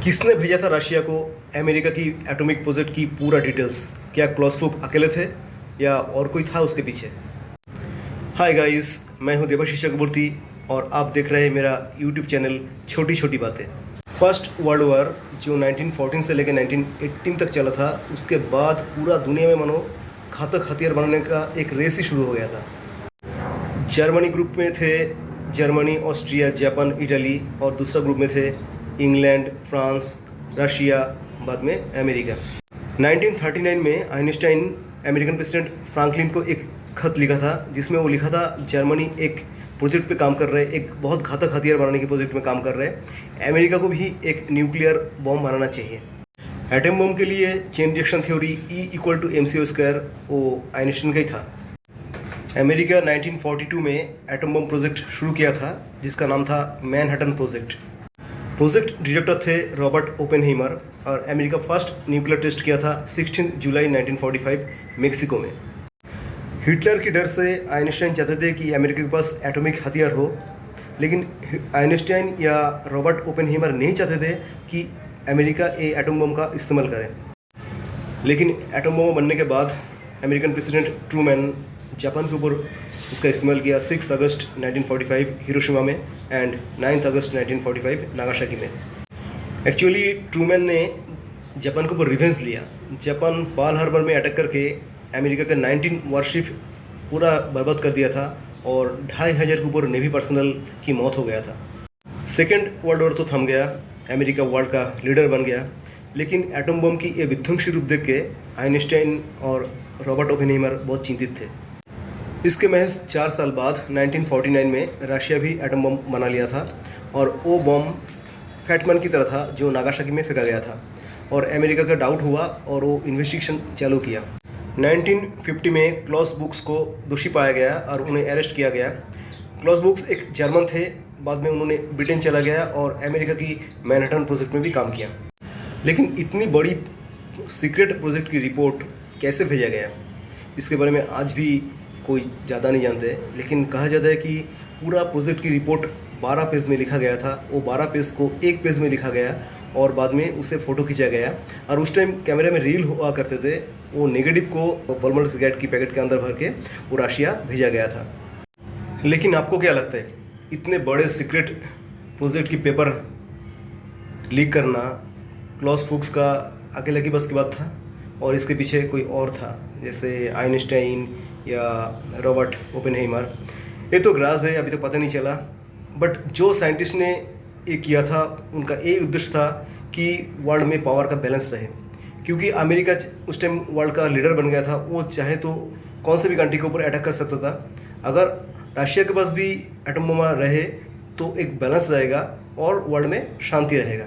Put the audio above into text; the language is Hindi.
किसने भेजा था रशिया को अमेरिका की एटॉमिक प्रोजेक्ट की पूरा डिटेल्स? क्या क्लॉसफुक अकेले थे या और कोई था उसके पीछे? हाय गाइस, मैं हूं देवाशीष चक्रवर्ती और आप देख रहे हैं मेरा यूट्यूब चैनल छोटी छोटी बातें। फर्स्ट वर्ल्ड वॉर जो 1914 से लेकर 1918 तक चला था, उसके बाद पूरा दुनिया में मानो घातक हथियार बनाने का एक रेस ही शुरू हो गया था। जर्मनी ग्रुप में थे जर्मनी, ऑस्ट्रिया, जापान, इटली, और दूसरा ग्रुप में थे इंग्लैंड, फ्रांस, रशिया, बाद में अमेरिका। 1939 में आइंस्टाइन अमेरिकन प्रेसिडेंट फ्रैंकलिन को एक खत लिखा था, जिसमें वो लिखा था जर्मनी एक प्रोजेक्ट पे काम कर रहे हैं, एक बहुत घातक हथियार बनाने के प्रोजेक्ट में काम कर रहे हैं, अमेरिका को भी एक न्यूक्लियर बॉम्ब बनाना चाहिए। एटम बम के लिए चेन रिएक्शन थ्योरी E=mc², वो आइंस्टाइन का ही था। अमेरिका 1942 में एटम बम प्रोजेक्ट शुरू किया था, जिसका नाम था मैनहट्टन प्रोजेक्ट। प्रोजेक्ट डायरेक्टर थे रॉबर्ट ओपेनहाइमर, और अमेरिका फर्स्ट न्यूक्लियर टेस्ट किया था 16 जुलाई 1945 मेक्सिको में। हिटलर के डर से आइंस्टाइन चाहते थे कि अमेरिका के पास एटॉमिक हथियार हो, लेकिन आइंस्टाइन या रॉबर्ट ओपेनहाइमर नहीं चाहते थे कि अमेरिका एटम बम का इस्तेमाल करे। लेकिन एटम बम बनने के बाद अमेरिकन प्रेसिडेंट ट्रूमैन जापान के ऊपर इसका इस्तेमाल किया 6 अगस्त 1945 हिरोशिमा में एंड 9 अगस्त 1945 नागासाकी में। एक्चुअली ट्रूमैन ने जापान के ऊपर रिवेंज लिया। जापान पर्ल हार्बर में अटैक करके अमेरिका का 19 वारशिप पूरा बर्बाद कर दिया था और 2500 के ऊपर नेवी पर्सनल की मौत हो गया था। सेकेंड वर्ल्ड वॉर तो थम गया, अमेरिका वर्ल्ड का लीडर बन गया, लेकिन एटम बम की ये विध्वंसी रूप देख के आइंस्टाइन और रॉबर्ट ओपेनहाइमर बहुत चिंतित थे। इसके महज 4 साल बाद 1949 में रशिया भी एटम बम बना लिया था, और वो बम फैटमैन की तरह था जो नागासाकी में फेंका गया था, और अमेरिका का डाउट हुआ और वो इन्वेस्टिगेशन चालू किया। 1950 में क्लॉस बुक्स को दोषी पाया गया और उन्हें अरेस्ट किया गया। क्लॉस बुक्स एक जर्मन थे, बाद में उन्होंने ब्रिटेन चला गया और अमेरिका की मैनहट्टन प्रोजेक्ट में भी काम किया। लेकिन इतनी बड़ी सीक्रेट प्रोजेक्ट की रिपोर्ट कैसे भेजा गया, इसके बारे में आज भी कोई ज़्यादा नहीं जानते, लेकिन कहा जाता है कि पूरा प्रोजेक्ट की रिपोर्ट 12 पेज में लिखा गया था। वो 12 पेज को एक पेज में लिखा गया और बाद में उसे फ़ोटो खींचा गया, और उस टाइम कैमरे में रील हुआ करते थे। वो नेगेटिव को पॉलीमर सिगरेट की पैकेट के अंदर भर के वो रशिया भेजा गया था। लेकिन आपको क्या लगता है, इतने बड़े सीक्रेट प्रोजेक्ट की पेपर लीक करना क्लॉस बुक्स का अकेले की बस की बात था, और इसके पीछे कोई और था, जैसे आइंस्टाइन या रॉबर्ट ओपेनहाइमर? ये तो राज है, अभी तक पता नहीं चला। बट जो साइंटिस्ट ने ये किया था, उनका एक उद्देश्य था कि वर्ल्ड में पावर का बैलेंस रहे, क्योंकि अमेरिका उस टाइम वर्ल्ड का लीडर बन गया था। वो चाहे तो कौन से भी कंट्री के ऊपर अटैक कर सकता था। अगर रशिया के पास भी एटम बम रहे तो एक बैलेंस रहेगा और वर्ल्ड में शांति रहेगा।